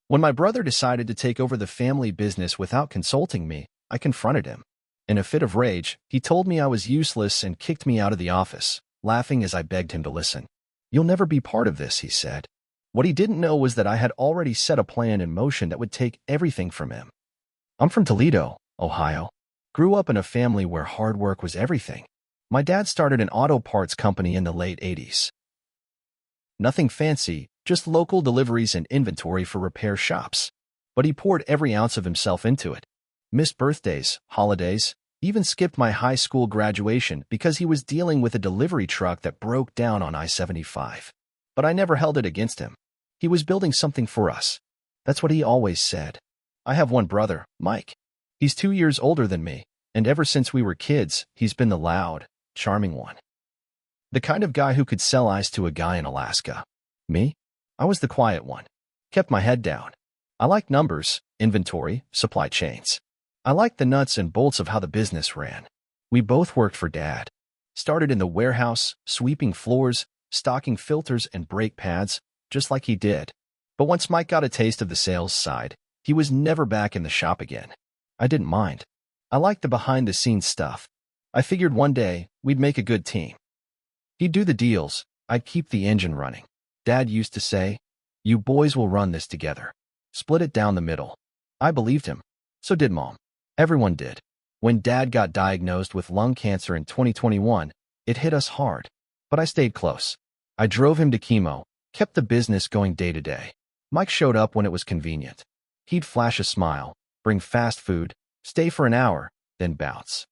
When my brother decided to take over the family business without consulting me, I confronted him. In a fit of rage, he told me I was useless and kicked me out of the office, laughing as I begged him to listen. "You'll never be part of this," he said. What he didn't know was that I had already set a plan in motion that would take everything from him. I'm from Toledo, Ohio. Grew up in a family where hard work was everything. My dad started an auto parts company in the late 80s. Nothing fancy, just local deliveries and inventory for repair shops. But he poured every ounce of himself into it. Missed birthdays, holidays, even skipped my high school graduation because he was dealing with a delivery truck that broke down on I-75. But I never held it against him. He was building something for us. That's what he always said. I have one brother, Mike. He's 2 years older than me, and ever since we were kids, he's been the loud, charming one. The kind of guy who could sell ice to a guy in Alaska. Me? I was the quiet one. Kept my head down. I liked numbers, inventory, supply chains. I liked the nuts and bolts of how the business ran. We both worked for Dad. Started in the warehouse, sweeping floors, stocking filters and brake pads, just like he did. But once Mike got a taste of the sales side, he was never back in the shop again. I didn't mind. I liked the behind-the-scenes stuff. I figured one day we'd make a good team. He'd do the deals, I'd keep the engine running. Dad used to say, "You boys will run this together. Split it down the middle." I believed him. So did Mom. Everyone did. When Dad got diagnosed with lung cancer in 2021, it hit us hard. But I stayed close. I drove him to chemo, kept the business going day to day. Mike showed up when it was convenient. He'd flash a smile, bring fast food, stay for an hour, then bounce.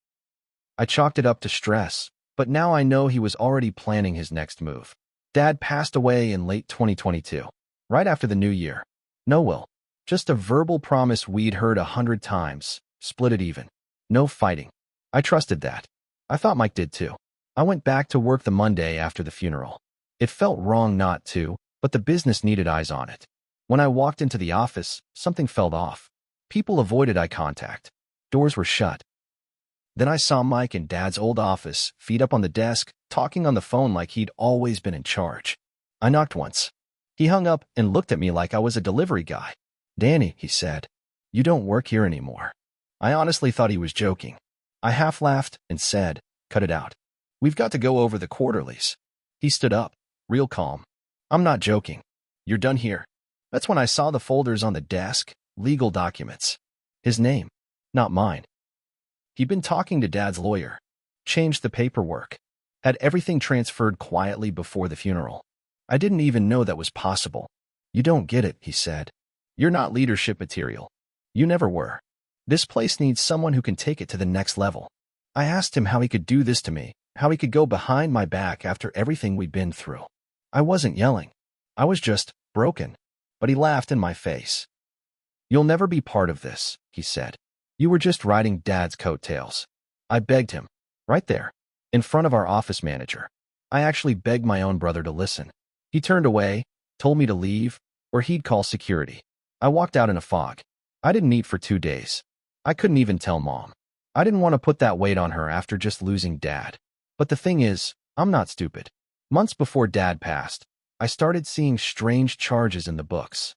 I chalked it up to stress, but now I know he was already planning his next move. Dad passed away in late 2022, right after the new year. No will. Just a verbal promise we'd heard 100 times, split it even. No fighting. I trusted that. I thought Mike did too. I went back to work the Monday after the funeral. It felt wrong not to, but the business needed eyes on it. When I walked into the office, something felt off. People avoided eye contact. Doors were shut. Then I saw Mike in Dad's old office, feet up on the desk, talking on the phone like he'd always been in charge. I knocked once. He hung up and looked at me like I was a delivery guy. "Danny," he said, "you don't work here anymore." I honestly thought he was joking. I half laughed and said, "Cut it out. We've got to go over the quarterlies." He stood up, real calm. "I'm not joking. You're done here." That's when I saw the folders on the desk, legal documents. His name, not mine. He'd been talking to Dad's lawyer, changed the paperwork, had everything transferred quietly before the funeral. I didn't even know that was possible. "You don't get it," he said. "You're not leadership material. You never were. This place needs someone who can take it to the next level." I asked him how he could do this to me, how he could go behind my back after everything we'd been through. I wasn't yelling. I was just broken. But he laughed in my face. "You'll never be part of this," he said. "You were just riding Dad's coattails." I begged him, right there, in front of our office manager. I actually begged my own brother to listen. He turned away, told me to leave, or he'd call security. I walked out in a fog. I didn't eat for 2 days. I couldn't even tell Mom. I didn't want to put that weight on her after just losing Dad. But the thing is, I'm not stupid. Months before Dad passed, I started seeing strange charges in the books.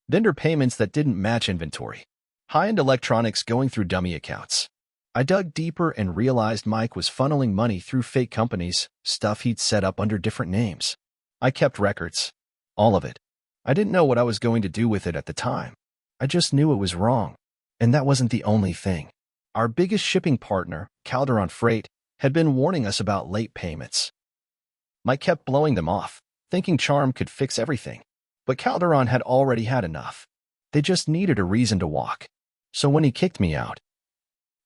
Vendor payments that didn't match inventory. High-end electronics going through dummy accounts. I dug deeper and realized Mike was funneling money through fake companies, stuff he'd set up under different names. I kept records. All of it. I didn't know what I was going to do with it at the time. I just knew it was wrong. And that wasn't the only thing. Our biggest shipping partner, Calderon Freight, had been warning us about late payments. Mike kept blowing them off, thinking charm could fix everything. But Calderon had already had enough. They just needed a reason to walk. So when he kicked me out,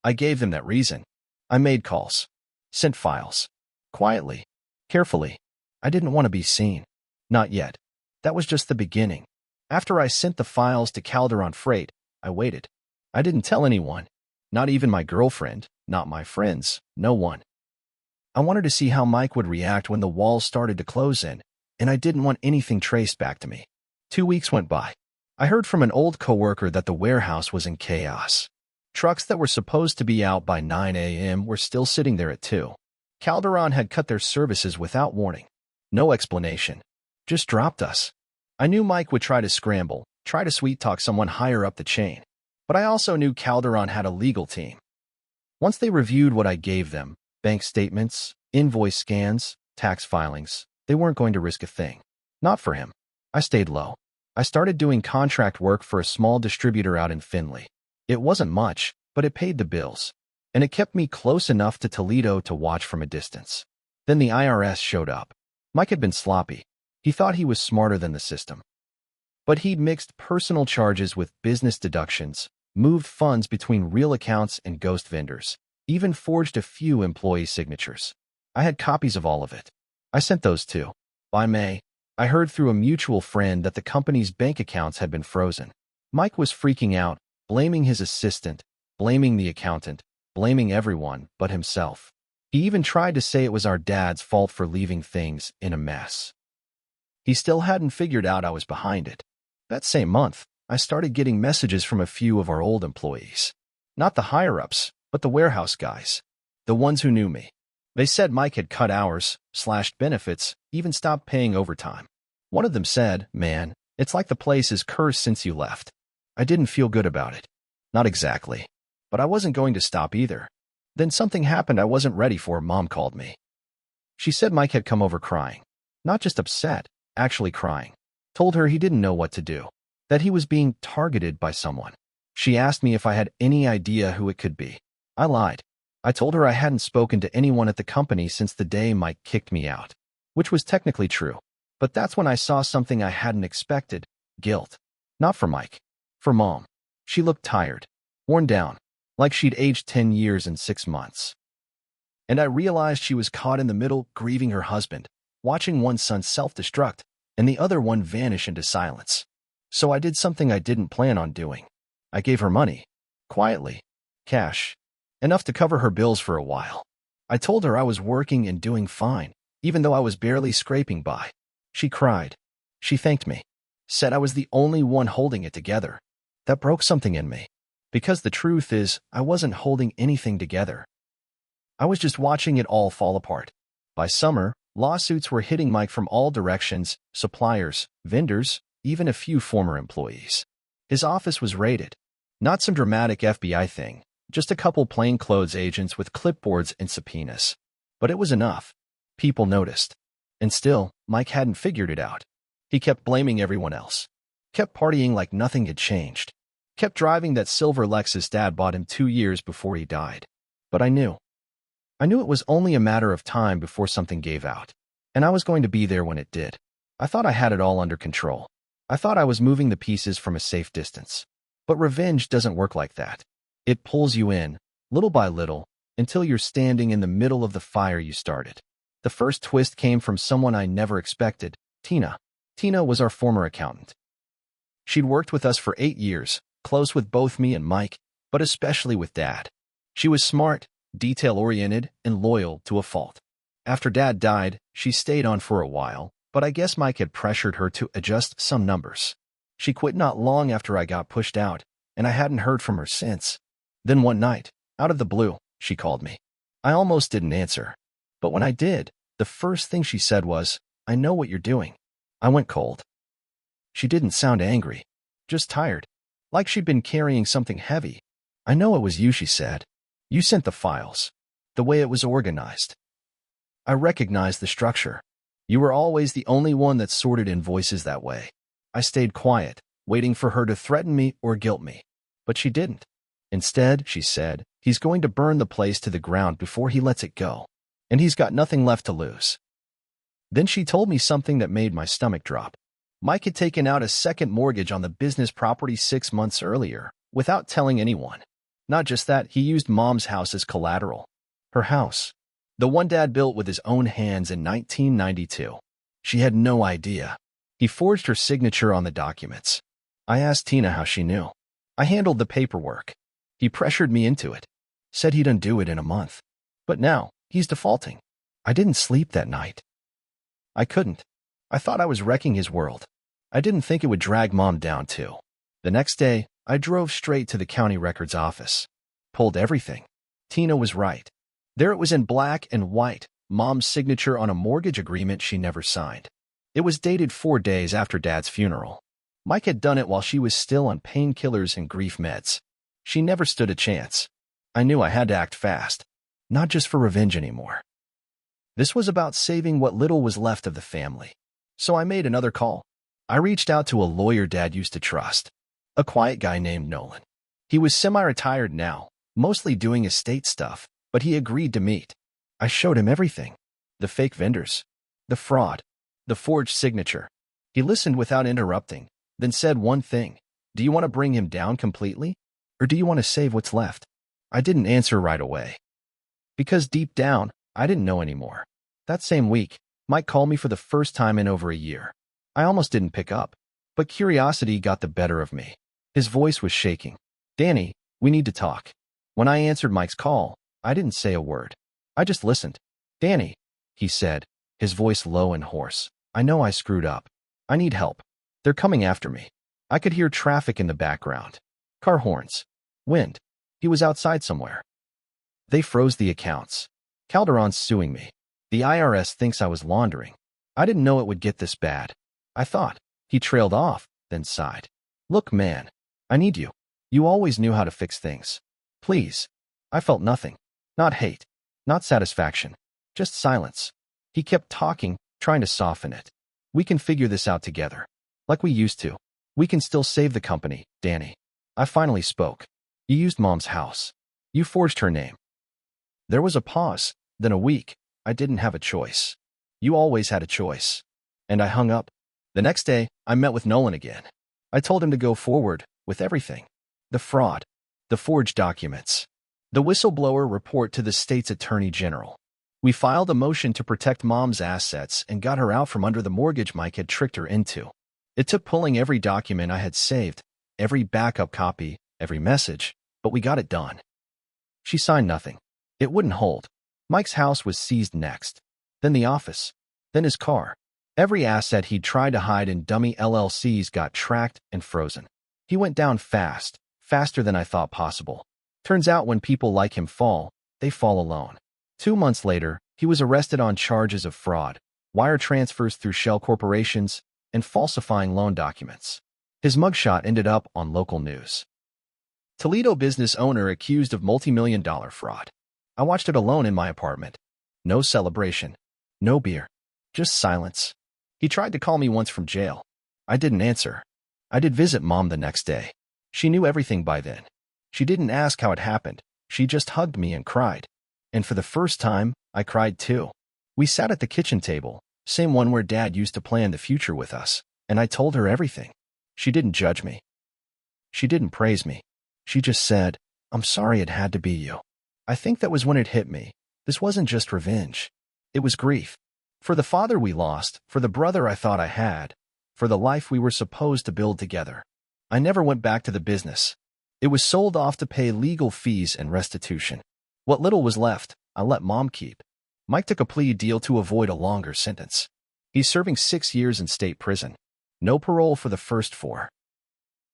I gave them that reason. I made calls, sent files. Quietly, carefully. I didn't want to be seen. Not yet. That was just the beginning. After I sent the files to Calderon Freight, I waited. I didn't tell anyone. Not even my girlfriend, not my friends, no one. I wanted to see how Mike would react when the walls started to close in, and I didn't want anything traced back to me. 2 weeks went by. I heard from an old coworker that the warehouse was in chaos. Trucks that were supposed to be out by 9 a.m. were still sitting there at 2. Calderon had cut their services without warning. No explanation. Just dropped us. I knew Mike would try to scramble, try to sweet-talk someone higher up the chain. But I also knew Calderon had a legal team. Once they reviewed what I gave them, bank statements, invoice scans, tax filings, they weren't going to risk a thing. Not for him. I stayed low. I started doing contract work for a small distributor out in Findlay. It wasn't much, but it paid the bills. And it kept me close enough to Toledo to watch from a distance. Then the IRS showed up. Mike had been sloppy. He thought he was smarter than the system. But he'd mixed personal charges with business deductions, moved funds between real accounts and ghost vendors, even forged a few employee signatures. I had copies of all of it. I sent those too. By May, I heard through a mutual friend that the company's bank accounts had been frozen. Mike was freaking out, blaming his assistant, blaming the accountant, blaming everyone but himself. He even tried to say it was our dad's fault for leaving things in a mess. He still hadn't figured out I was behind it. That same month, I started getting messages from a few of our old employees. Not the higher-ups, but the warehouse guys. The ones who knew me. They said Mike had cut hours, slashed benefits, even stopped paying overtime. One of them said, "Man, it's like the place is cursed since you left." I didn't feel good about it. Not exactly. But I wasn't going to stop either. Then something happened I wasn't ready for. Mom called me. She said Mike had come over crying. Not just upset, actually crying. Told her he didn't know what to do. That he was being targeted by someone. She asked me if I had any idea who it could be. I lied. I told her I hadn't spoken to anyone at the company since the day Mike kicked me out. Which was technically true. But that's when I saw something I hadn't expected. Guilt. Not for Mike. For Mom. She looked tired. Worn down. Like she'd aged 10 years in 6 months. And I realized she was caught in the middle, grieving her husband, watching one son self-destruct, and the other one vanish into silence. So I did something I didn't plan on doing. I gave her money. Quietly. Cash. Enough to cover her bills for a while. I told her I was working and doing fine, even though I was barely scraping by. She cried. She thanked me. Said I was the only one holding it together. That broke something in me. Because the truth is, I wasn't holding anything together. I was just watching it all fall apart. By summer, lawsuits were hitting Mike from all directions, suppliers, vendors, even a few former employees. His office was raided. Not some dramatic FBI thing. Just a couple plainclothes agents with clipboards and subpoenas. But it was enough. People noticed. And still, Mike hadn't figured it out. He kept blaming everyone else. Kept partying like nothing had changed. Kept driving that silver Lexus Dad bought him 2 years before he died. But I knew. I knew it was only a matter of time before something gave out. And I was going to be there when it did. I thought I had it all under control. I thought I was moving the pieces from a safe distance. But revenge doesn't work like that. It pulls you in, little by little, until you're standing in the middle of the fire you started. The first twist came from someone I never expected, Tina. Tina was our former accountant. She'd worked with us for 8 years, close with both me and Mike, but especially with Dad. She was smart, detail-oriented, and loyal to a fault. After Dad died, she stayed on for a while, but I guess Mike had pressured her to adjust some numbers. She quit not long after I got pushed out, and I hadn't heard from her since. Then one night, out of the blue, she called me. I almost didn't answer. But when I did, the first thing she said was, "I know what you're doing." I went cold. She didn't sound angry, just tired, like she'd been carrying something heavy. "I know it was you," she said. "You sent the files. The way it was organized. I recognized the structure. You were always the only one that sorted invoices that way." I stayed quiet, waiting for her to threaten me or guilt me. But she didn't. Instead, she said, "He's going to burn the place to the ground before he lets it go. And he's got nothing left to lose." Then she told me something that made my stomach drop. Mike had taken out a second mortgage on the business property 6 months earlier, without telling anyone. Not just that, he used Mom's house as collateral. Her house. The one Dad built with his own hands in 1992. She had no idea. He forged her signature on the documents. I asked Tina how she knew. I handled the paperwork. He pressured me into it. Said he'd undo it in a month. But now, he's defaulting. I didn't sleep that night. I couldn't. I thought I was wrecking his world. I didn't think it would drag Mom down too. The next day, I drove straight to the county records office. Pulled everything. Tina was right. There it was in black and white, Mom's signature on a mortgage agreement she never signed. It was dated 4 days after Dad's funeral. Mike had done it while she was still on painkillers and grief meds. She never stood a chance. I knew I had to act fast, not just for revenge anymore. This was about saving what little was left of the family. So I made another call. I reached out to a lawyer Dad used to trust, a quiet guy named Nolan. He was semi-retired now, mostly doing estate stuff, but he agreed to meet. I showed him everything. The fake vendors, the fraud, the forged signature. He listened without interrupting, then said one thing. Do you want to bring him down completely? Or do you want to save what's left? I didn't answer right away. Because deep down, I didn't know anymore. That same week, Mike called me for the first time in over a year. I almost didn't pick up, but curiosity got the better of me. His voice was shaking. Danny, we need to talk. When I answered Mike's call, I didn't say a word. I just listened. Danny, he said, his voice low and hoarse. I know I screwed up. I need help. They're coming after me. I could hear traffic in the background. Car horns. Wind. He was outside somewhere. They froze the accounts. Calderon's suing me. The IRS thinks I was laundering. I didn't know it would get this bad. I thought. He trailed off, then sighed. Look, man. I need you. You always knew how to fix things. Please. I felt nothing. Not hate. Not satisfaction. Just silence. He kept talking, trying to soften it. We can figure this out together. Like we used to. We can still save the company, Danny. I finally spoke. You used Mom's house. You forged her name. There was a pause, then a week. I didn't have a choice. You always had a choice. And I hung up. The next day, I met with Nolan again. I told him to go forward with everything. The fraud. The forged documents. The whistleblower report to the state's attorney general. We filed a motion to protect Mom's assets and got her out from under the mortgage Mike had tricked her into. It took pulling every document I had saved, every backup copy, every message, but we got it done. She signed nothing. It wouldn't hold. Mike's house was seized next. Then the office. Then his car. Every asset he'd tried to hide in dummy LLCs got tracked and frozen. He went down fast, faster than I thought possible. Turns out when people like him fall, they fall alone. 2 months later, he was arrested on charges of fraud, wire transfers through shell corporations, and falsifying loan documents. His mugshot ended up on local news. Toledo business owner accused of multi-million-dollar fraud. I watched it alone in my apartment. No celebration. No beer. Just silence. He tried to call me once from jail. I didn't answer. I did visit Mom the next day. She knew everything by then. She didn't ask how it happened. She just hugged me and cried. And for the first time, I cried too. We sat at the kitchen table, same one where Dad used to plan the future with us, and I told her everything. She didn't judge me. She didn't praise me. She just said, I'm sorry it had to be you. I think that was when it hit me. This wasn't just revenge. It was grief. For the father we lost, for the brother I thought I had, for the life we were supposed to build together. I never went back to the business. It was sold off to pay legal fees and restitution. What little was left, I let Mom keep. Mike took a plea deal to avoid a longer sentence. He's serving 6 years in state prison. No parole for the first 4.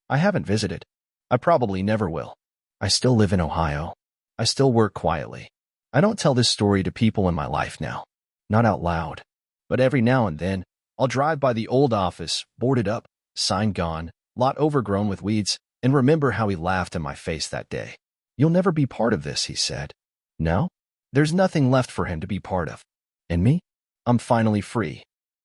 I haven't visited. I probably never will. I still live in Ohio. I still work quietly. I don't tell this story to people in my life now. Not out loud. But every now and then, I'll drive by the old office, boarded up, sign gone, lot overgrown with weeds, and remember how he laughed in my face that day. You'll never be part of this, he said. No? There's nothing left for him to be part of. And me? I'm finally free.